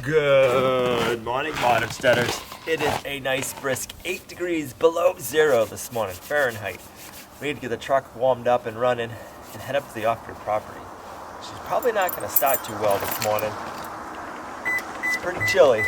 Good morning, Homesteaders. It is a nice brisk 8 degrees below zero this morning, Fahrenheit. We need to get the truck warmed up and running and head up to the off-grid property. She's probably not going to start too well this morning. It's pretty chilly.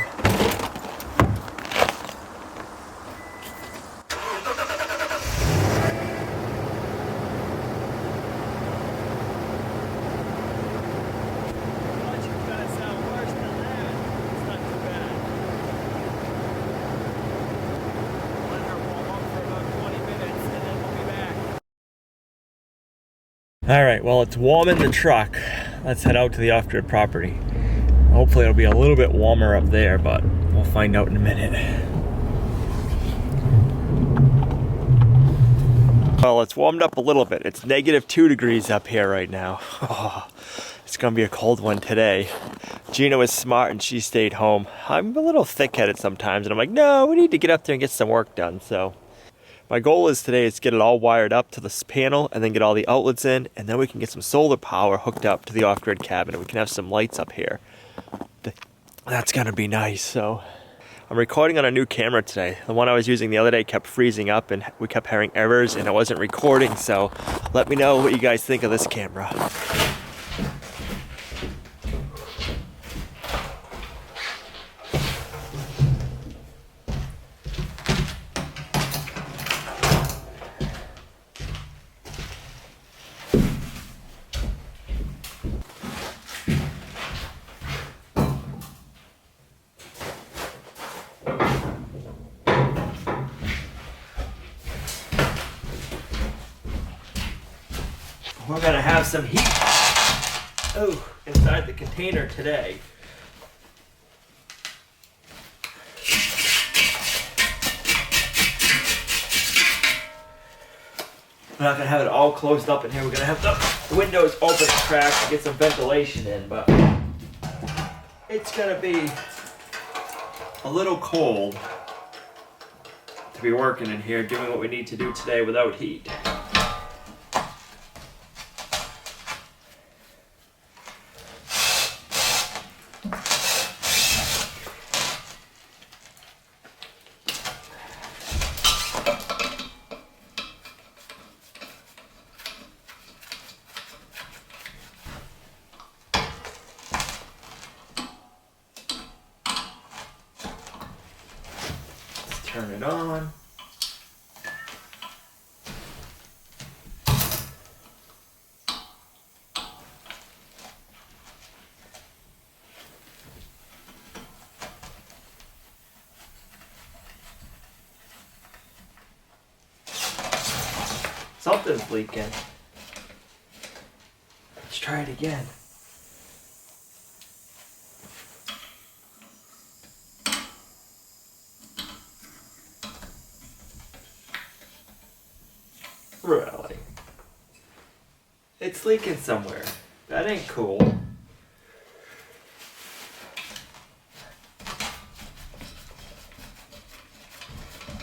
Alright, well, it's warm in the truck. Let's head out to the off-grid property. Hopefully it'll be a little bit warmer up there, but we'll find out in a minute. Well, it's warmed up a little bit. It's -2 degrees up here right now. Oh, it's gonna be a cold one today. Gina was smart and she stayed home. I'm a little thick-headed sometimes, and I'm like, no, we need to get up there and get some work done, so. My goal is today is to get it all wired up to this panel and then get all the outlets in, and then we can get some solar power hooked up to the off-grid cabinet. We can have some lights up here. That's gonna be nice. So I'm recording on a new camera today. The one I was using the other day kept freezing up and we kept hearing errors and it wasn't recording, so let me know what you guys think of this camera. We're gonna have some heat inside the container today. We're not gonna have it all closed up in here. We're gonna have the windows open and cracked to get some ventilation in, but it's gonna be a little cold to be working in here, doing what we need to do today without heat. Turn it on. Something's leaking. Let's try it again. Really? It's leaking somewhere. That ain't cool.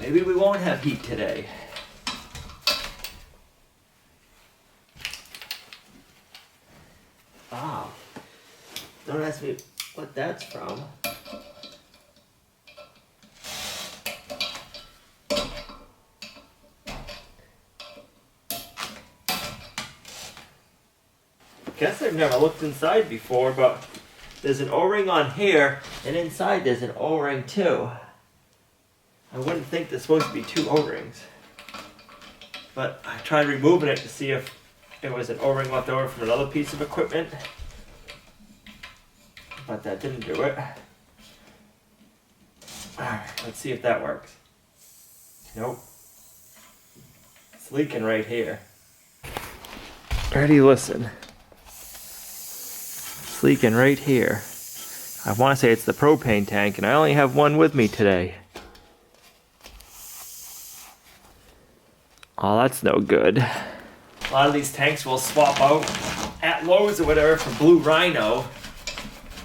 Maybe we won't have heat today. Wow. Don't ask me what that's from. Guess I've never looked inside before, but there's an O-ring on here, and inside there's an O-ring too. I wouldn't think there's supposed to be 2 O-rings. But I tried removing it to see if it was an O-ring left over from another piece of equipment. But that didn't do it. Alright, let's see if that works. Nope. It's leaking right here. Ready, listen. Leaking right here. I want to say it's the propane tank, and I only have one with me today. Oh, that's no good. A lot of these tanks will swap out at Lowe's or whatever for Blue Rhino.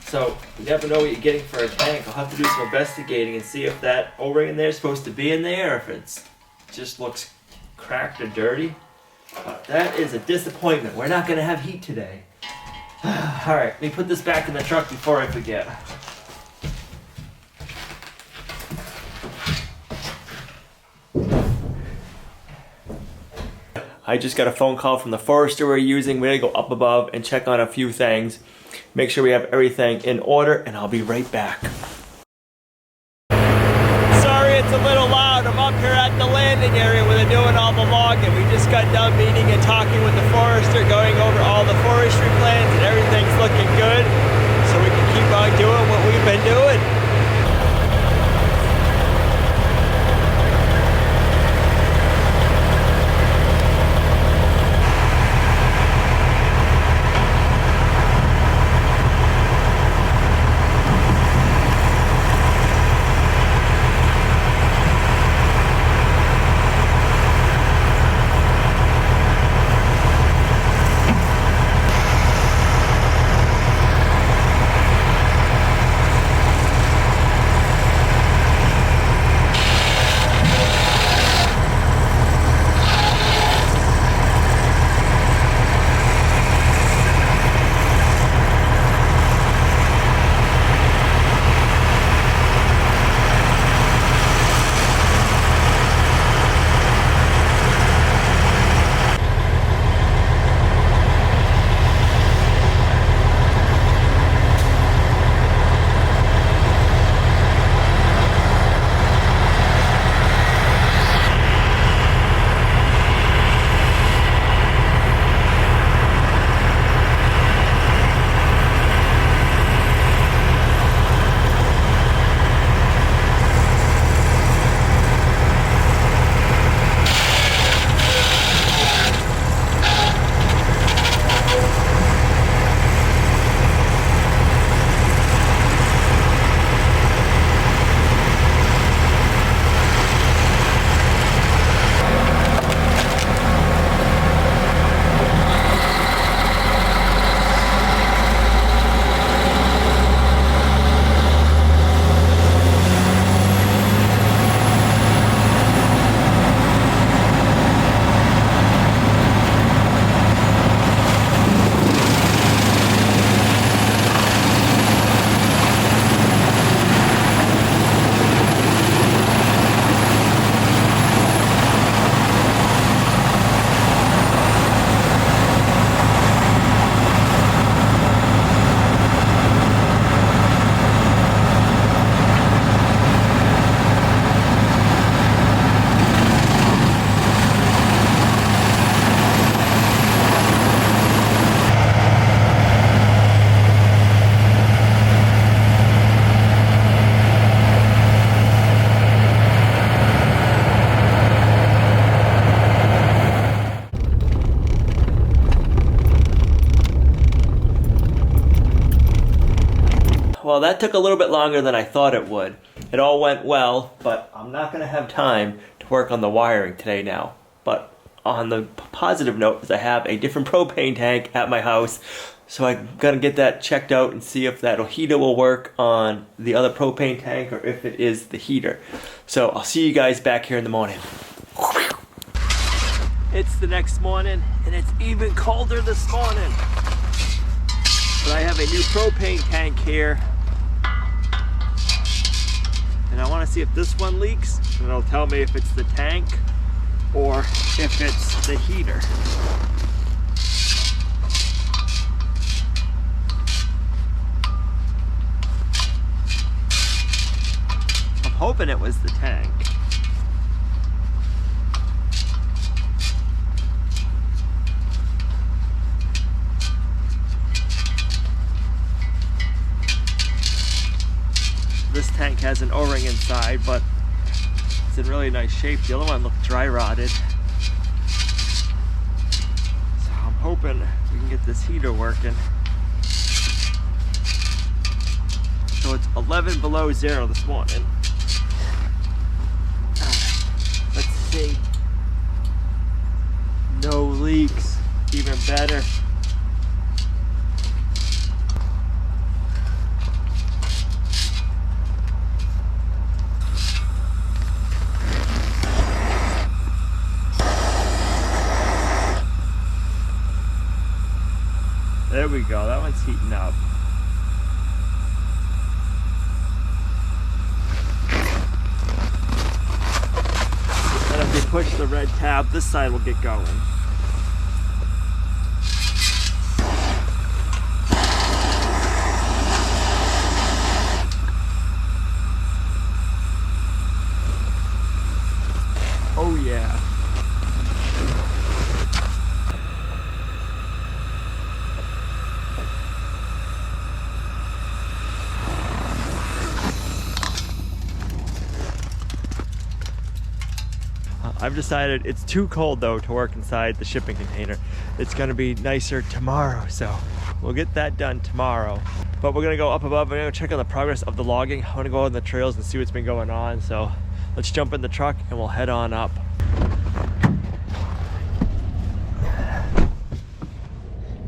So you never know what you're getting for a tank. I'll have to do some investigating and see if that O-ring in there is supposed to be in there, or if it just looks cracked or dirty. But that is a disappointment. We're not going to have heat today. Alright, let me put this back in the truck before I forget. I just got a phone call from the forester we're using. We're gonna go up above and check on a few things. Make sure we have everything in order, and I'll be right back. Sorry it's a little loud. I'm up here at the landing area where they're doing all the logging. We just got done meeting and talking with the forester, going over all the forestry plans, and everything's looking good. So we can keep on doing what we've been doing. Well, that took a little bit longer than I thought it would. It all went well, but I'm not going to have time to work on the wiring today now. But on the positive note is I have a different propane tank at my house, so I'm going to get that checked out and see if that heater will work on the other propane tank or if it is the heater. So I'll see you guys back here in the morning. It's the next morning, and it's even colder this morning. But I have a new propane tank here. And I want to see if this one leaks, and it'll tell me if it's the tank or if it's the heater. I'm hoping it was the tank. This tank has an O-ring inside, but it's in really nice shape. The other one looked dry rotted. So I'm hoping we can get this heater working. So it's 11 below zero this morning. Let's see. No leaks, even better. There we go, that one's heating up. And if they push the red tab, this side will get going. I've decided it's too cold though to work inside the shipping container. It's gonna be nicer tomorrow, so we'll get that done tomorrow. But we're gonna go up above and check on the progress of the logging. I wanna go on the trails and see what's been going on. So let's jump in the truck and we'll head on up.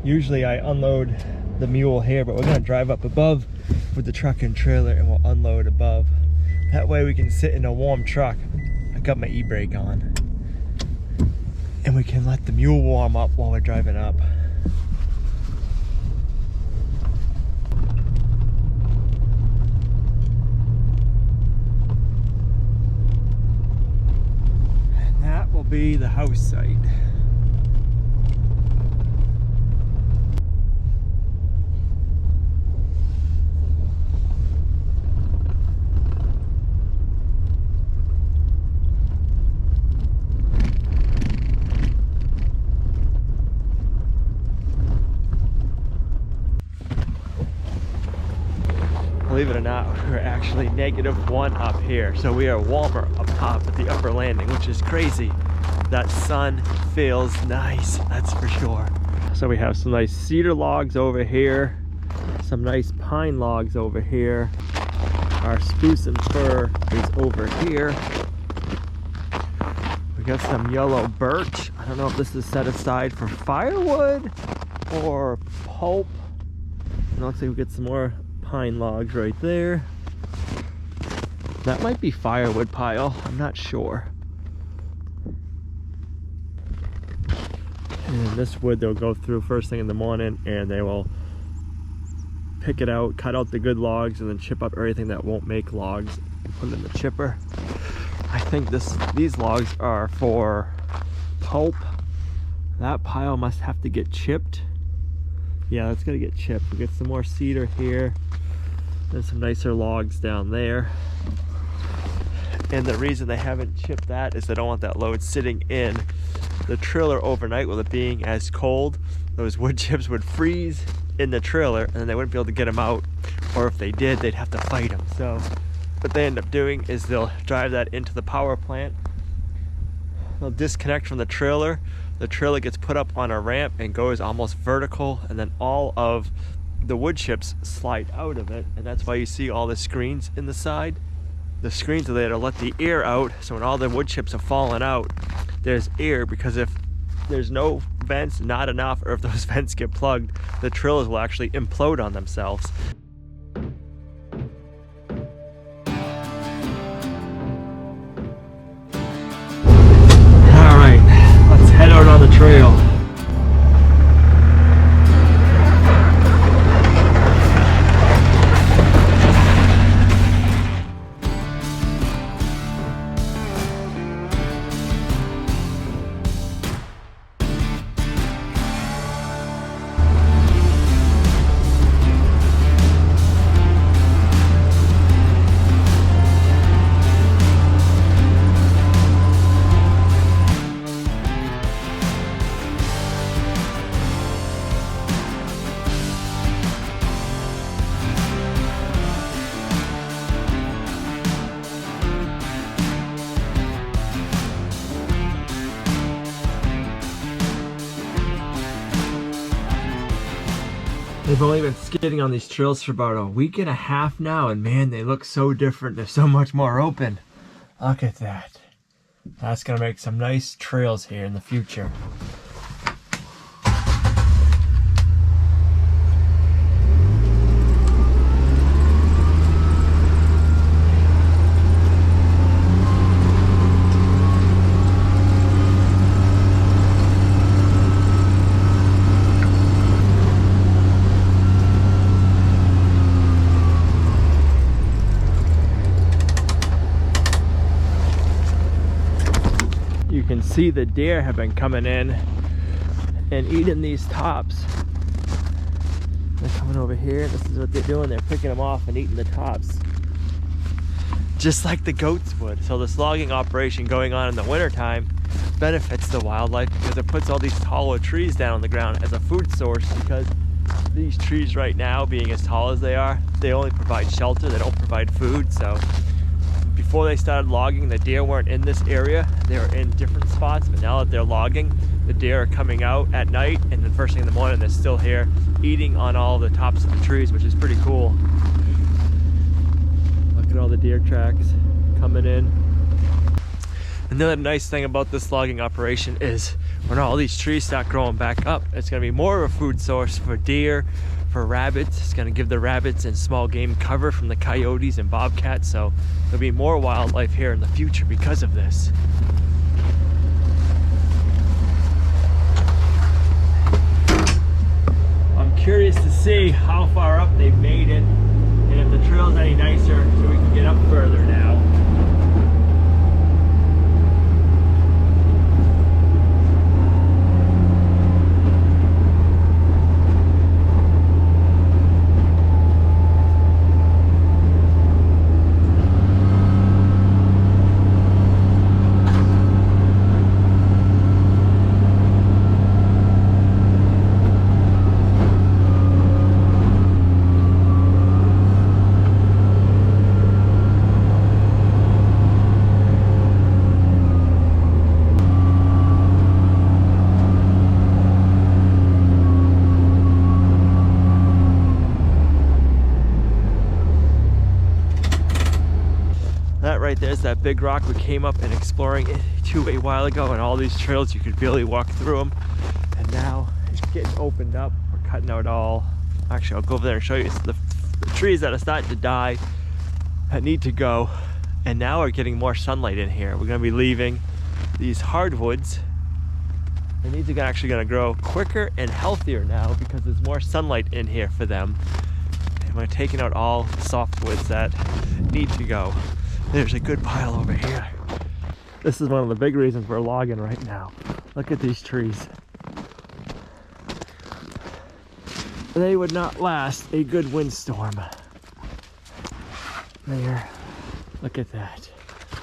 Usually I unload the mule here, but we're gonna drive up above with the truck and trailer and we'll unload above. That way we can sit in a warm truck. I got my e-brake on. And we can let the mule warm up while we're driving up. And that will be the house site. Believe it or not, we're actually -1 up here. So we are warmer up top at the upper landing, which is crazy. That sun feels nice, that's for sure. So we have some nice cedar logs over here, some nice pine logs over here. Our spruce and fir is over here. We got some yellow birch. I don't know if this is set aside for firewood or pulp. It looks like we get some more pine logs right there. That might be firewood pile, I'm not sure. And this wood they'll go through first thing in the morning and they will pick it out, cut out the good logs, and then chip up everything that won't make logs and put it in the chipper. I think these logs are for pulp. That pile must have to get chipped. Yeah, that's gonna get chipped. We get some more cedar here. There's some nicer logs down there. And the reason they haven't chipped that is they don't want that load sitting in the trailer overnight with it being as cold. Those wood chips would freeze in the trailer and then they wouldn't be able to get them out. Or if they did, they'd have to fight them. So what they end up doing is they'll drive that into the power plant. They'll disconnect from the trailer. The trailer gets put up on a ramp and goes almost vertical, and then all of the wood chips slide out of it, and that's why you see all the screens in the side. The screens are there to let the air out, so when all the wood chips are falling out, there's air, because if there's no vents, not enough, or if those vents get plugged, the trailers will actually implode on themselves. All right, let's head out on the trail. They've only been skidding on these trails for about a week and a half now, and man, they look so different. They're so much more open. Look at that. That's gonna make some nice trails here in the future. You can see the deer have been coming in and eating these tops. They're coming over here. This is what they're doing. They're picking them off and eating the tops, just like the goats would. So this logging operation going on in the wintertime benefits the wildlife because it puts all these taller trees down on the ground as a food source, because these trees right now, being as tall as they are, they only provide shelter. They don't provide food. So before they started logging, the deer weren't in this area. They were in different spots, but now that they're logging, the deer are coming out at night, and then first thing in the morning, they're still here eating on all the tops of the trees, which is pretty cool. Look at all the deer tracks coming in. Another nice thing about this logging operation is when all these trees start growing back up, it's going to be more of a food source for deer, for rabbits. It's going to give the rabbits and small game cover from the coyotes and bobcats, so there'll be more wildlife here in the future because of this. I'm curious to see how far up they've made it and if the trail's any nicer so we can get up further now. Right there's that big rock we came up and exploring to a while ago, and all these trails you could barely walk through them, and now it's getting opened up. We're cutting out all, actually I'll go over there and show you the trees that are starting to die that need to go, and now are getting more sunlight in here. We're going to be leaving these hardwoods, and these are actually going to grow quicker and healthier now because there's more sunlight in here for them, and we're taking out all softwoods that need to go. There's a good pile over here. This is one of the big reasons we're logging right now. Look at these trees. They would not last a good windstorm. There. Look at that.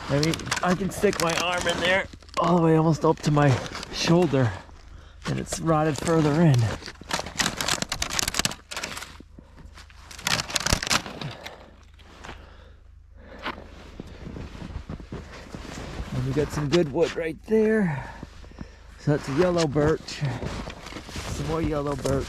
I mean, I can stick my arm in there all the way almost up to my shoulder, and it's rotted further in. And we got some good wood right there. So that's a yellow birch. Some more yellow birch.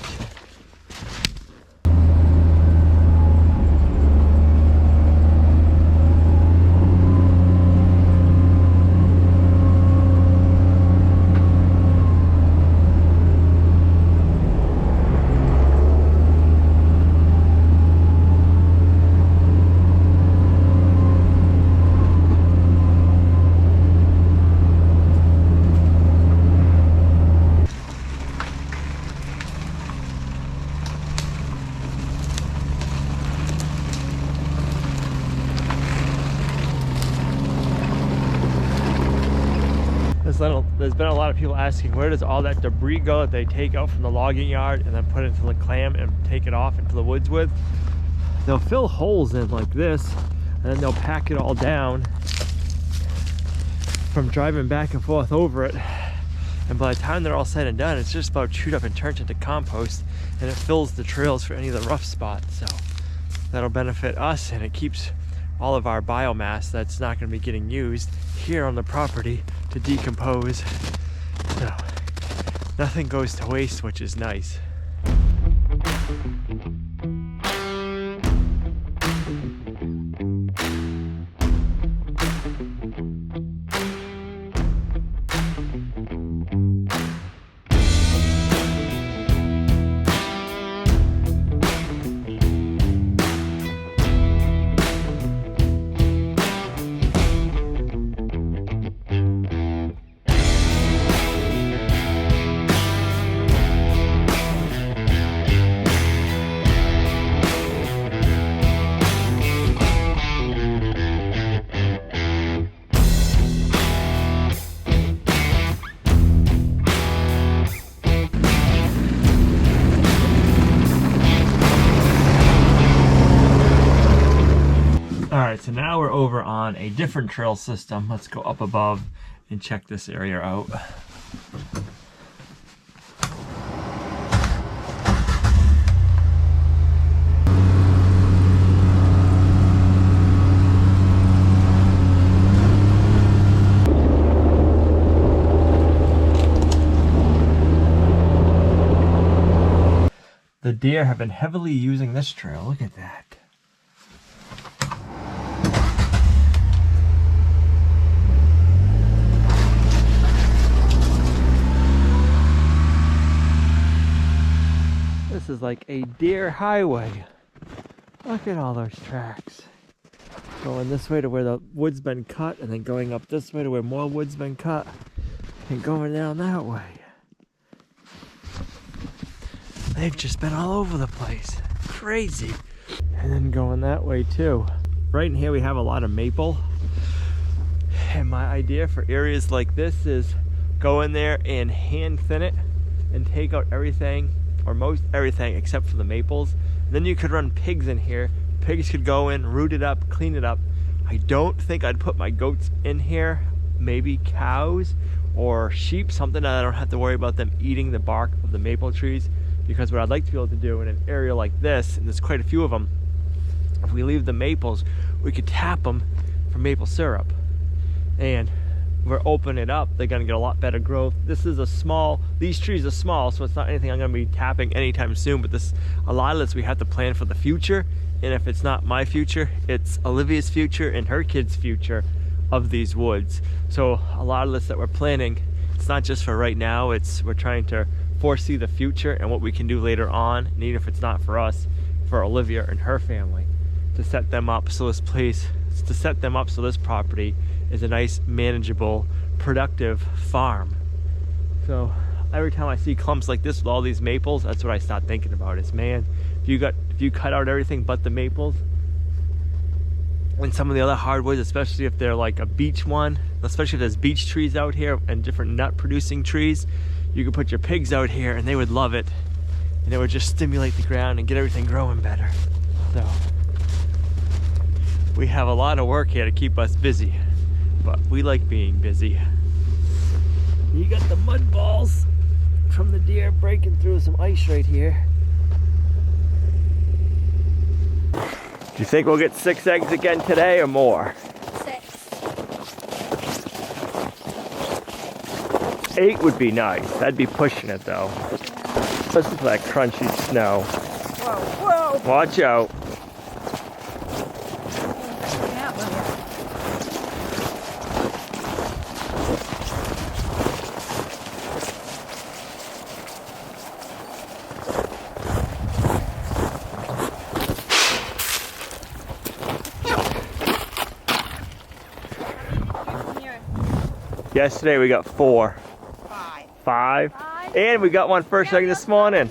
There's been a lot of people asking, where does all that debris go that they take out from the logging yard and then put into the clam and take it off into the woods with? They'll fill holes in like this, and then they'll pack it all down from driving back and forth over it. And by the time they're all said and done, it's just about chewed up and turned into compost, and it fills the trails for any of the rough spots. So that'll benefit us, and it keeps all of our biomass that's not going to be getting used here on the property to decompose. So nothing goes to waste, which is nice. Alright, so now we're over on a different trail system. Let's go up above and check this area out. deer have been heavily using this trail. Look at that. This is like a deer highway. Look at all those tracks. Going this way to where the wood's been cut, and then going up this way to where more wood's been cut, and going down that way. They've just been all over the place. Crazy. And then going that way too. Right in here we have a lot of maple. And my idea for areas like this is go in there and hand thin it and take out everything, or most everything except for the maples. And then you could run pigs in here. Pigs could go in, root it up, clean it up. I don't think I'd put my goats in here. Maybe cows or sheep, something that I don't have to worry about them eating the bark of the maple trees. Because what I'd like to be able to do in an area like this, and there's quite a few of them, if we leave the maples, we could tap them for maple syrup. And we're opening it up, they're gonna get a lot better growth. This is a small, these trees are small, so it's not anything I'm gonna be tapping anytime soon, but this, a lot of this we have to plan for the future. And if it's not my future, it's Olivia's future and her kids' future of these woods. So a lot of this that we're planning, it's not just for right now, it's we're trying to foresee the future and what we can do later on, and even if it's not for us, for Olivia and her family, to set them up so this place, to set them up so this property is a nice, manageable, productive farm. So every time I see clumps like this with all these maples, that's what I start thinking about is, man, if you cut out everything but the maples and some of the other hardwoods, especially if they're like a beech one, especially if there's beech trees out here and different nut producing trees, you could put your pigs out here and they would love it, and it would just stimulate the ground and get everything growing better. So we have a lot of work here to keep us busy, but we like being busy. You got the mud balls from the deer breaking through some ice right here. Do you think we'll get 6 eggs again today or more? 6. 8 would be nice. That'd be pushing it though. Especially for that crunchy snow. Whoa, whoa. Watch out. Yesterday we got 4. 5. And we got one first thing this morning.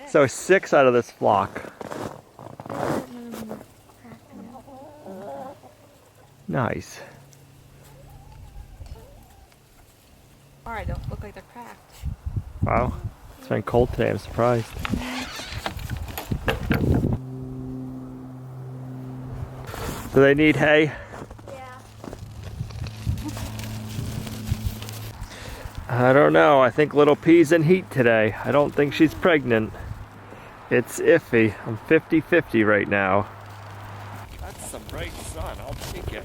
So 6 out of this flock. Nice. Alright, don't look like they're cracked. Wow. It's been cold today, I'm surprised. Do they need hay? I don't know. I think little P's in heat today. I don't think she's pregnant. It's iffy. I'm 50-50 right now. That's some bright sun. I'll take it.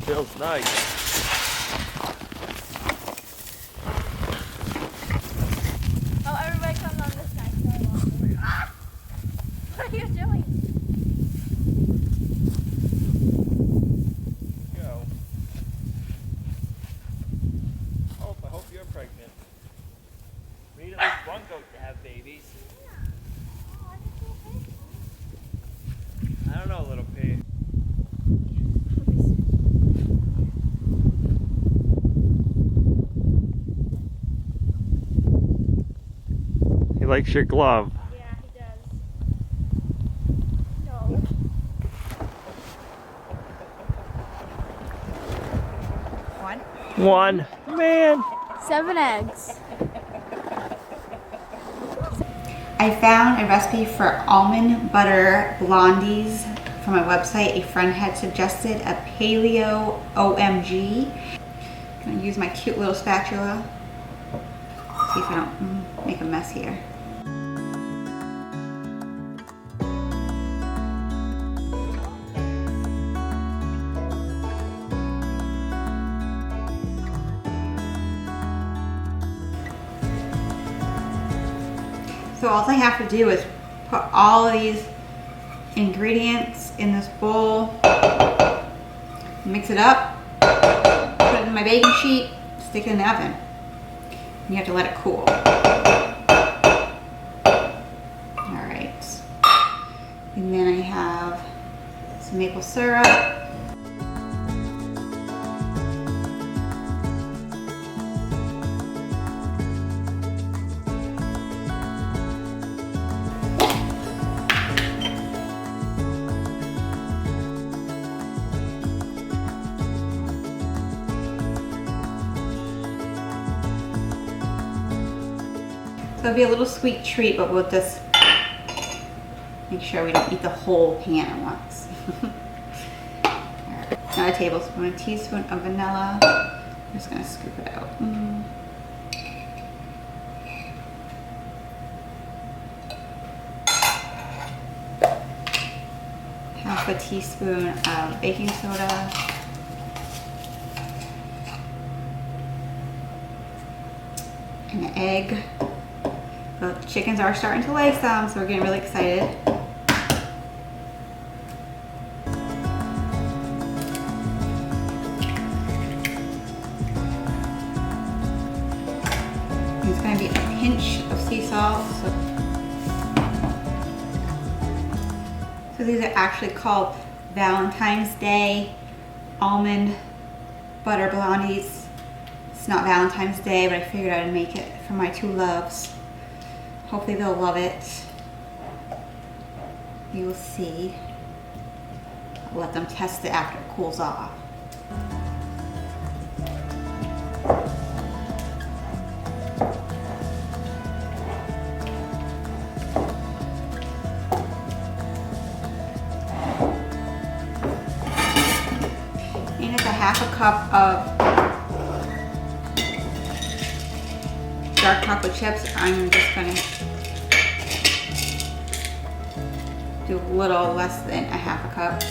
Feels nice. Oh, everybody come on this side. What are you doing? Go. I hope you're pregnant. We need at least one goat to have babies. I don't know, little P. He likes your glove. Yeah, he does. No. One. Man. 7 eggs. I found a recipe for almond butter blondies from my website. A friend had suggested a paleo OMG. I'm gonna use my cute little spatula. See if I don't make a mess here. So all I have to do is put all of these ingredients in this bowl, mix it up, put it in my baking sheet, stick it in the oven. You have to let it cool. Alright. And then I have some maple syrup. So it'll be a little sweet treat, but we'll just make sure we don't eat the whole pan at once. Right. Now a tablespoon, a teaspoon of vanilla. I'm just gonna scoop it out. Half a teaspoon of baking soda. An egg. The chickens are starting to lay some, so we're getting really excited. There's going to be a pinch of sea salt. So these are actually called Valentine's Day almond butter blondies. It's not Valentine's Day, but I figured I'd make it for my two loves. Hopefully they'll love it. You will see. I'll let them test it after it cools off. And it's a half a cup of dark chocolate chips. I'm just gonna do a little less than a half a cup.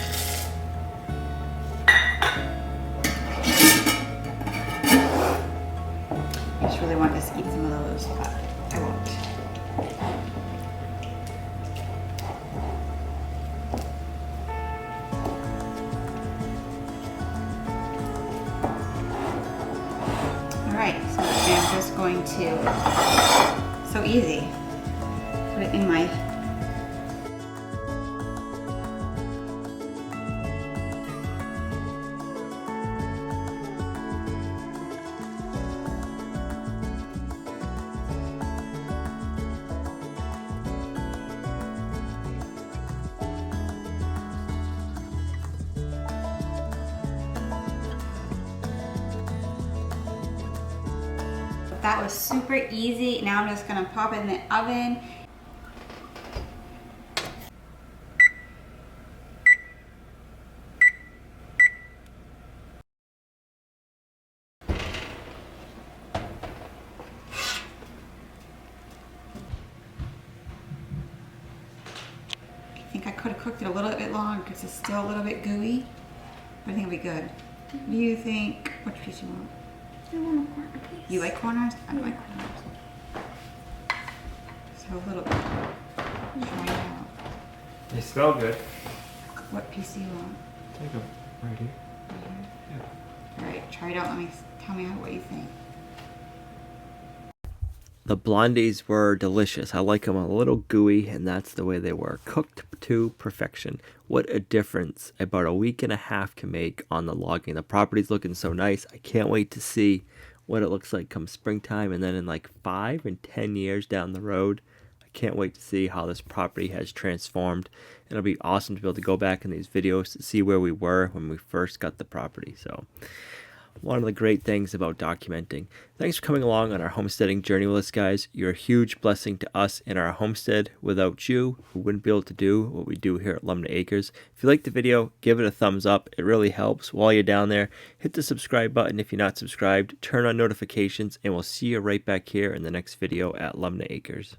I just really want to just eat some of those, but I won't. Alright, so I'm just going to, so easy, put it in my That was super easy. Now I'm just gonna pop it in the oven. I think I could have cooked it a little bit longer because it's still a little bit gooey, but I think it'll be good. What do you think? Which piece you want? I want a corner piece. You like corners? I like corners. So a little bit. Try it out. They smell good. What piece do you want? Take them right here. Right here? Yeah. Alright, try it out. Tell me what you think. The blondies were delicious. I like them a little gooey, and that's the way they were. Cooked to perfection. What a difference about a week and a half can make on the logging. The property's looking so nice. I can't wait to see what it looks like come springtime, and then in like 5 and 10 years down the road. I can't wait to see how this property has transformed. It'll be awesome to be able to go back in these videos to see where we were when we first got the property. So one of the great things about documenting. Thanks for coming along on our homesteading journey with us, guys. You're a huge blessing to us in our homestead. Without you, we wouldn't be able to do what we do here at Lumnah Acres. If you liked the video, give it a thumbs up. It really helps. While you're down there, hit the subscribe button if you're not subscribed. Turn on notifications, and we'll see you right back here in the next video at Lumnah Acres.